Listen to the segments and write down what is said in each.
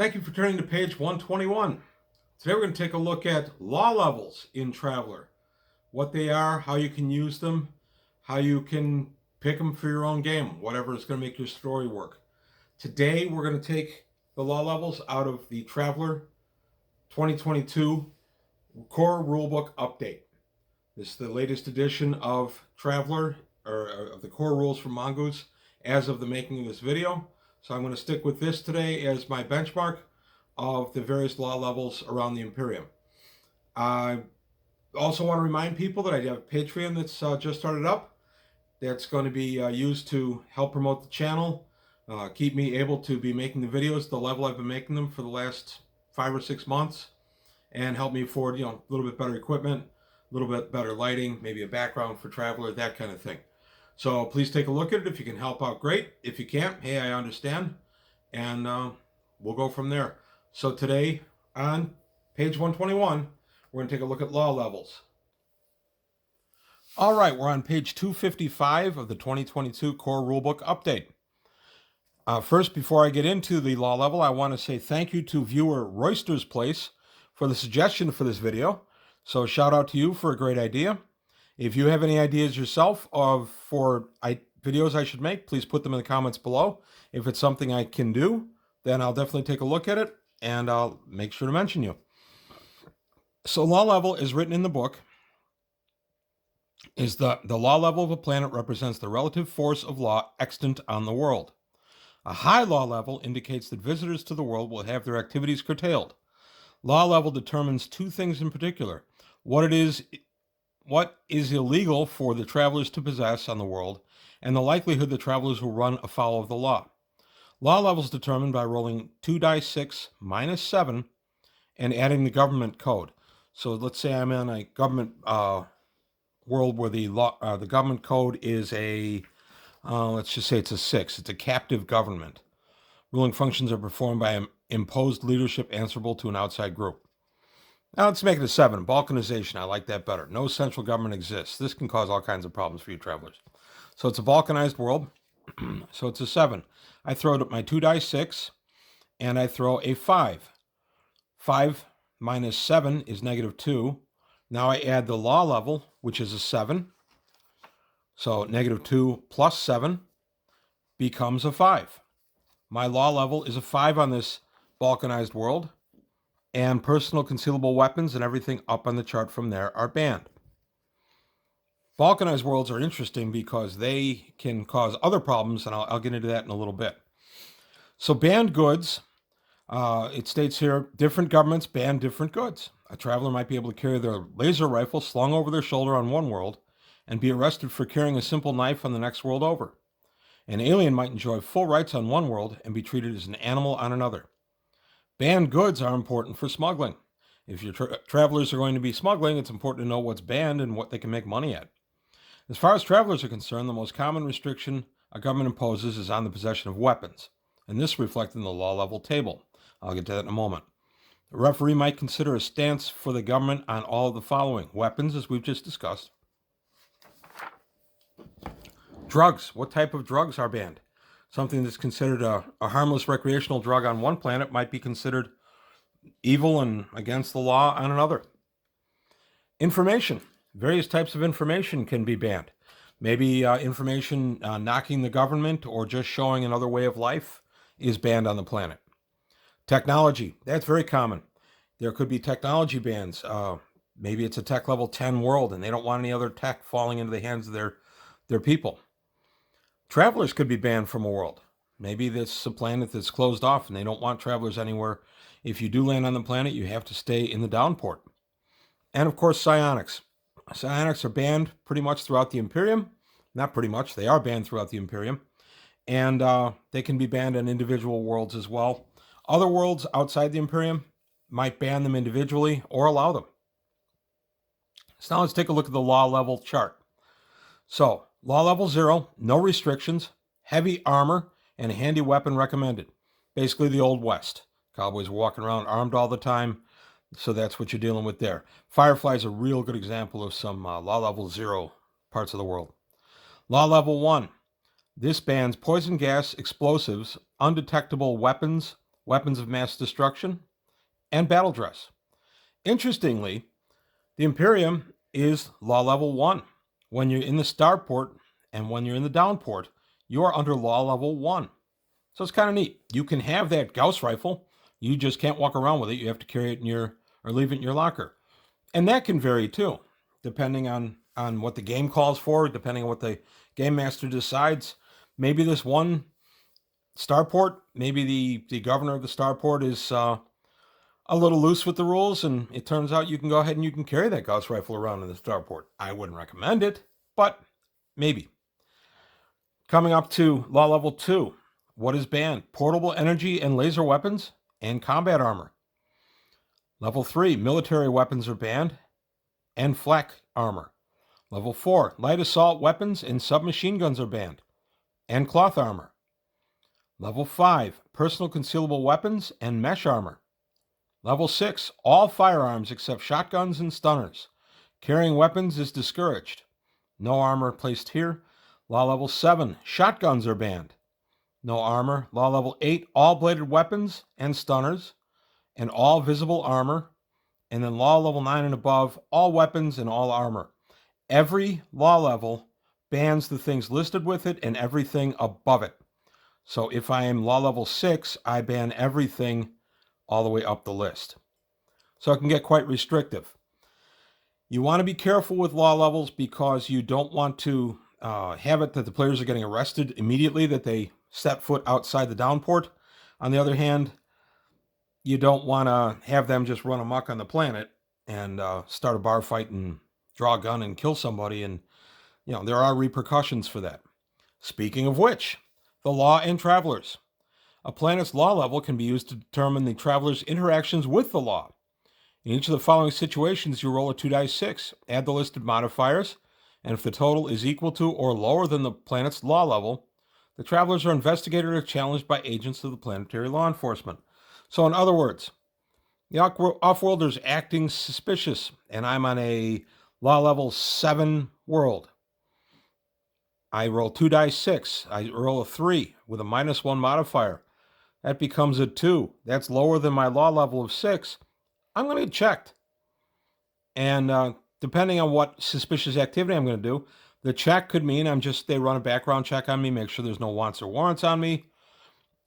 Thank you for turning to page 121. Today we're going to take a look at law levels in Traveller. What they are, how you can use them, how you can pick them for your own game, whatever is going to make your story work. Today we're going to take the law levels out of the Traveller 2022 Core Rulebook Update. This is the latest edition of Traveller, or of the core rules from Mongoose as of the making of this video. So I'm going to stick with this today as my benchmark of the various law levels around the Imperium. I also want to remind people that I have a Patreon that's just started up. That's going to be used to help promote the channel, keep me able to be making the videos the level I've been making them for the last 5 or 6 months, and help me afford, a little bit better equipment, a little bit better lighting, maybe a background for Traveller, that kind of thing. So please take a look at it. If you can help out, great. If you can't, hey, I understand. And we'll go from there. So today on page 121, we're going to take a look at law levels. All right, we're on page 255 of the 2022 Core Rulebook Update. First, before I get into the law level, I want to say thank you to viewer Royster's Place for the suggestion for this video. So shout out to you for a great idea. If you have any ideas yourself for videos I should make, please put them in the comments below. If it's something I can do, then I'll definitely take a look at it, and I'll make sure to mention you. So law level is written in the book. Is the law level of a planet represents the relative force of law extant on the world. A high law level indicates that visitors to the world will have their activities curtailed. Law level determines two things in particular: what is illegal for the travelers to possess on the world, and the likelihood the travelers will run afoul of the law. Law levels determined by rolling 2 dice 6 minus 7 and adding the government code. So let's say I'm in a government world where the government code is let's just say it's a 6. It's a captive government. Ruling functions are performed by an imposed leadership answerable to an outside group. Now let's make it a 7. Balkanization, I like that better. No central government exists. This can cause all kinds of problems for you travelers. So it's a balkanized world. So it's a 7. I throw my 2 dice 6, and I throw a 5. 5 minus 7 is -2. Now I add the law level, which is a 7. So -2 plus 7 becomes a 5. My law level is a 5 on this balkanized world, and personal concealable weapons and everything up on the chart from there are banned. Balkanized worlds are interesting because they can cause other problems, and I'll get into that in a little bit. So banned goods, it states here, different governments ban different goods. A traveler might be able to carry their laser rifle slung over their shoulder on one world and be arrested for carrying a simple knife on the next world over. An alien might enjoy full rights on one world and be treated as an animal on another. Banned goods are important for smuggling. If your travelers are going to be smuggling, it's important to know what's banned and what they can make money at. As far as travelers are concerned, the most common restriction a government imposes is on the possession of weapons, and this reflected in the law level table. I'll get to that in a moment. The referee might consider a stance for the government on all of the following: weapons, as we've just discussed. Drugs. What type of drugs are banned? Something that's considered a harmless recreational drug on one planet might be considered evil and against the law on another. Information. Various types of information can be banned. Maybe information knocking the government or just showing another way of life is banned on the planet. Technology. That's very common. There could be technology bans. Maybe it's a tech level 10 world and they don't want any other tech falling into the hands of their people. Travelers could be banned from a world. Maybe this is a planet that's closed off and they don't want travelers anywhere. If you do land on the planet, you have to stay in the downport. And of course, psionics. Psionics are banned pretty much throughout the Imperium. Not pretty much, they are banned throughout the Imperium. And they can be banned on individual worlds as well. Other worlds outside the Imperium might ban them individually or allow them. So now let's take a look at the law level chart. So, law level 0, no restrictions, heavy armor, and a handy weapon recommended. Basically the Old West. Cowboys were walking around armed all the time, so that's what you're dealing with there. Firefly is a real good example of some law level 0 parts of the world. Law level 1, this bans poison gas, explosives, undetectable weapons, weapons of mass destruction, and battle dress. Interestingly, the Imperium is law level 1. When you're in the starport and when you're in the downport, you are under law level 1. So it's kind of neat. You can have that Gauss rifle. You just can't walk around with it. You have to carry it in your, or leave it in your locker. And that can vary too, depending on what the game calls for, depending on what the game master decides. Maybe this one starport, maybe the governor of the starport is a little loose with the rules, and it turns out you can go ahead and you can carry that Gauss rifle around in the starport. I wouldn't recommend it, but maybe. Coming up to law level 2, what is banned? Portable energy and laser weapons and combat armor. Level 3, military weapons are banned and flak armor. Level 4, light assault weapons and submachine guns are banned and cloth armor. Level 5, personal concealable weapons and mesh armor. Level 6, all firearms except shotguns and stunners. Carrying weapons is discouraged. No armor placed here. Law level 7, shotguns are banned. No armor. Law level 8, all bladed weapons and stunners, and all visible armor. And then law level 9 and above, all weapons and all armor. Every law level bans the things listed with it and everything above it. So if I am law level 6, I ban everything all the way up the list. So it can get quite restrictive. You want to be careful with law levels because you don't want to have it that the players are getting arrested immediately that they set foot outside the downport. On the other hand, you don't want to have them just run amok on the planet and start a bar fight and draw a gun and kill somebody. And, there are repercussions for that. Speaking of which, the law and travelers. A planet's law level can be used to determine the traveler's interactions with the law. In each of the following situations, you roll a 2 dice 6, add the listed modifiers, and if the total is equal to or lower than the planet's law level, the travelers are investigated or challenged by agents of the planetary law enforcement. So in other words, the off-worlder's acting suspicious, and I'm on a law level 7 world. I roll 2 dice 6. I roll a 3 with a -1 modifier. That becomes a 2. That's lower than my law level of 6. I'm going to get checked. And depending on what suspicious activity I'm going to do, the check could mean they run a background check on me, make sure there's no wants or warrants on me.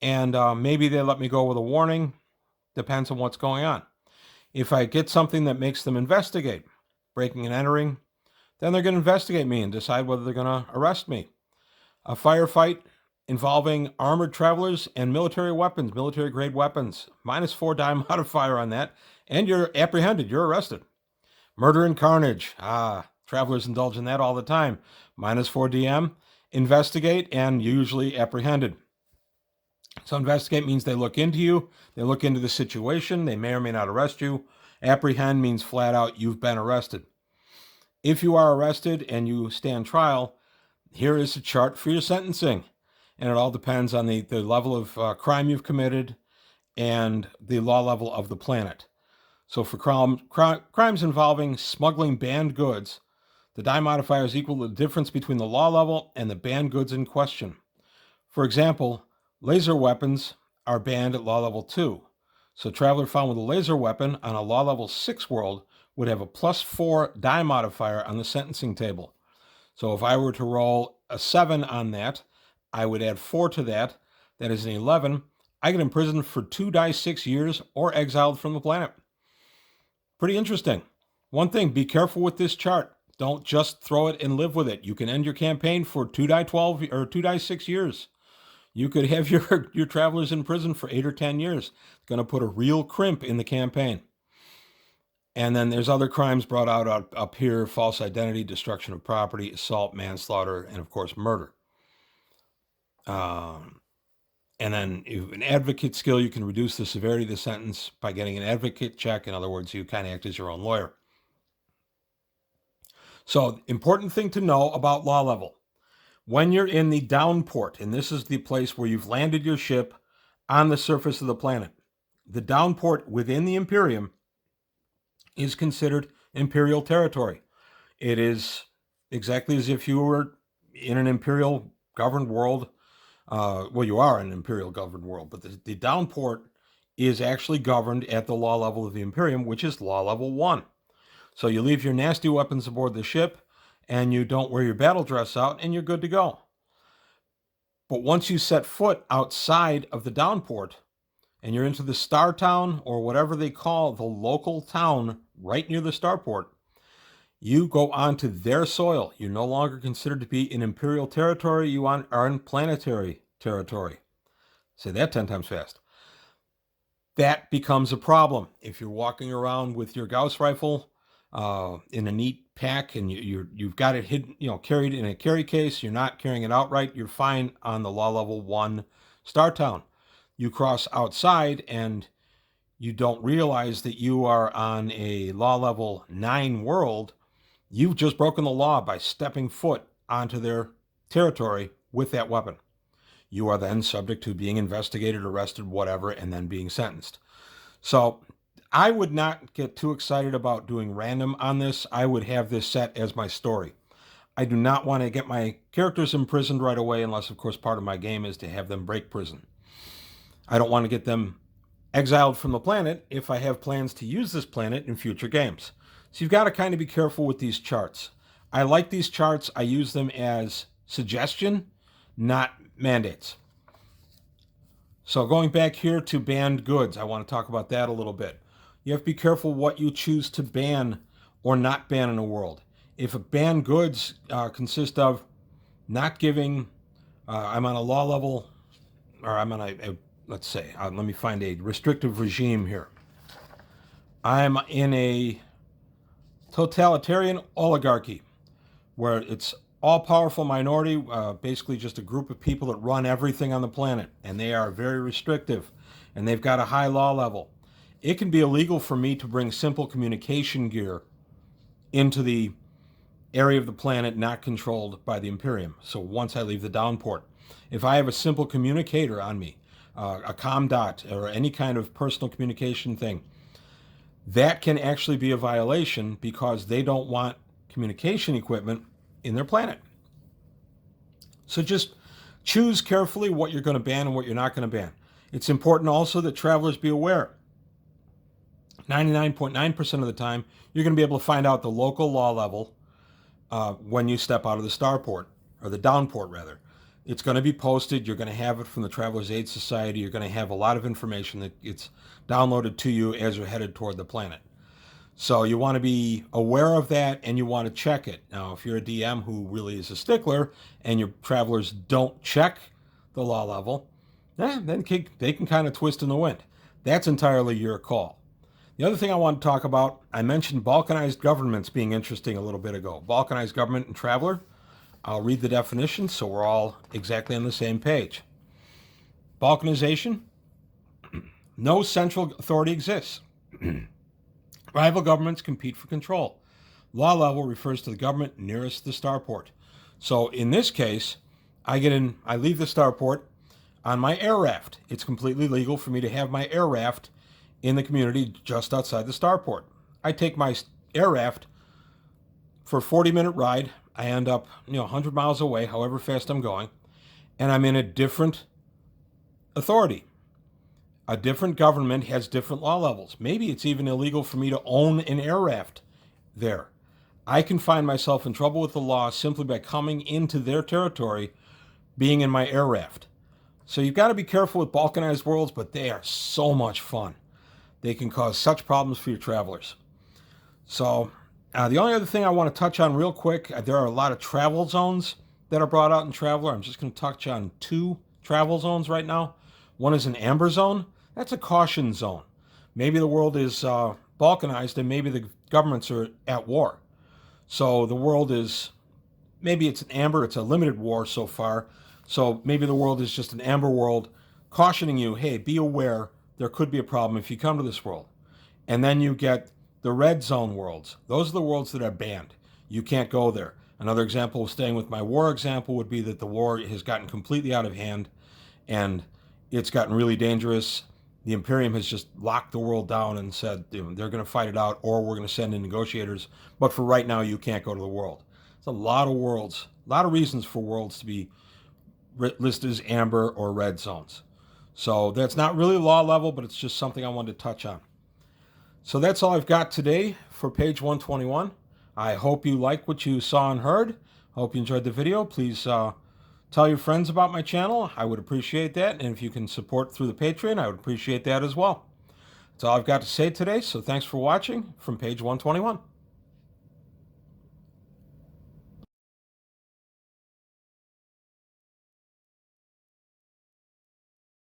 And maybe they let me go with a warning. Depends on what's going on. If I get something that makes them investigate, breaking and entering, then they're going to investigate me and decide whether they're going to arrest me. A firefight involving armored travelers and military weapons, military-grade weapons. -4 die modifier on that, and you're apprehended. You're arrested. Murder and carnage. Travelers indulge in that all the time. -4 DM. Investigate, and usually apprehended. So investigate means they look into you. They look into the situation. They may or may not arrest you. Apprehend means flat out you've been arrested. If you are arrested and you stand trial, here is a chart for your sentencing. And it all depends on the level of crime you've committed and the law level of the planet. So for crimes involving smuggling banned goods, the die modifier is equal to the difference between the law level and the banned goods in question. For example, laser weapons are banned at law level 2. So a traveler found with a laser weapon on a law level 6 world would have a +4 die modifier on the sentencing table. So if I were to roll a 7 on that, I would add 4 to that. That is an 11. I get imprisoned for 2 dice 6 years or exiled from the planet. Pretty interesting. One thing, be careful with this chart. Don't just throw it and live with it. You can end your campaign for 2 die 12 or 2 die 6 years. You could have your travelers in prison for 8 or 10 years. It's going to put a real crimp in the campaign. And then there's other crimes brought out up here: false identity, destruction of property, assault, manslaughter, and of course murder. And then if an advocate skill, you can reduce the severity of the sentence by getting an advocate check. In other words, you kind of act as your own lawyer. So important thing to know about law level. When you're in the downport, and this is the place where you've landed your ship on the surface of the planet, the downport within the Imperium is considered Imperial territory. It is exactly as if you were in an Imperial governed world. Well, you are in an Imperial governed world, but the downport is actually governed at the law level of the Imperium, which is law level 1. So you leave your nasty weapons aboard the ship, and you don't wear your battle dress out, and you're good to go. But once you set foot outside of the downport, and you're into the Star Town, or whatever they call the local town right near the starport, you go onto their soil. You're no longer considered to be in Imperial territory. You are in planetary territory. Say that 10 times fast. That becomes a problem. If you're walking around with your Gauss rifle in a neat pack and you've got it hidden, carried in a carry case, you're not carrying it outright, you're fine on the law level 1 Star Town. You cross outside and you don't realize that you are on a law level 9 world. You've just broken the law by stepping foot onto their territory with that weapon. You are then subject to being investigated, arrested, whatever, and then being sentenced. So I would not get too excited about doing random on this. I would have this set as my story. I do not want to get my characters imprisoned right away, unless, of course, part of my game is to have them break prison. I don't want to get them exiled from the planet if I have plans to use this planet in future games. So you've got to kind of be careful with these charts. I like these charts. I use them as suggestion, not mandates. So going back here to banned goods, I want to talk about that a little bit. You have to be careful what you choose to ban or not ban in a world. If a banned goods consist of not giving, I'm on a law level, or I'm on let's say, let me find a restrictive regime here. I'm in a totalitarian oligarchy where it's all-powerful minority, basically just a group of people that run everything on the planet, and they are very restrictive, and they've got a high law level. It can be illegal for me to bring simple communication gear into the area of the planet not controlled by the Imperium. So once I leave the downport, if I have a simple communicator on me, a comm dot, or any kind of personal communication thing, that can actually be a violation because they don't want communication equipment in their planet. So just choose carefully what you're going to ban and what you're not going to ban. It's important also that travelers be aware. 99.9% of the time, you're going to be able to find out the local law level when you step out of the starport, or the downport rather. It's going to be posted. You're going to have it from the Travelers Aid Society. You're going to have a lot of information that gets downloaded to you as you're headed toward the planet. So you want to be aware of that, and you want to check it. Now, if you're a DM who really is a stickler and your travelers don't check the law level, then they can kind of twist in the wind. That's entirely your call. The other thing I want to talk about, I mentioned balkanized governments being interesting a little bit ago. Balkanized government and traveler. I'll read the definition so we're all exactly on the same page. Balkanization, no central authority exists. Rival governments compete for control. Law level refers to the government nearest the starport. So in this case, I leave the starport on my air raft. It's completely legal for me to have my air raft in the community just outside the starport. I take my air raft for a 40-minute ride. I end up, 100 miles away, however fast I'm going, and I'm in a different authority. A different government has different law levels. Maybe it's even illegal for me to own an air raft there. I can find myself in trouble with the law simply by coming into their territory, being in my air raft. So you've got to be careful with balkanized worlds, but they are so much fun. They can cause such problems for your travelers. So the only other thing I want to touch on real quick, there are a lot of travel zones that are brought out in Traveler. I'm just going to touch on 2 travel zones right now. One is an amber zone. That's a caution zone. Maybe the world is balkanized and maybe the governments are at war. So the world is, maybe it's an amber, it's a limited war so far. So maybe the world is just an amber world cautioning you, hey, be aware, there could be a problem if you come to this world. And then you get the red zone worlds. Those are the worlds that are banned. You can't go there. Another example, staying with my war example, would be that the war has gotten completely out of hand and it's gotten really dangerous. The Imperium has just locked the world down and said they're going to fight it out, or we're going to send in negotiators. But for right now, you can't go to the world. It's a lot of worlds, a lot of reasons for worlds to be listed as amber or red zones. So that's not really law level, but it's just something I wanted to touch on. So that's all I've got today for page 121. I hope you like what you saw and heard. Hope you enjoyed the video. Please tell your friends about my channel. I would appreciate that. And if you can support through the Patreon, I would appreciate that as well. That's all I've got to say today. So thanks for watching from page 121.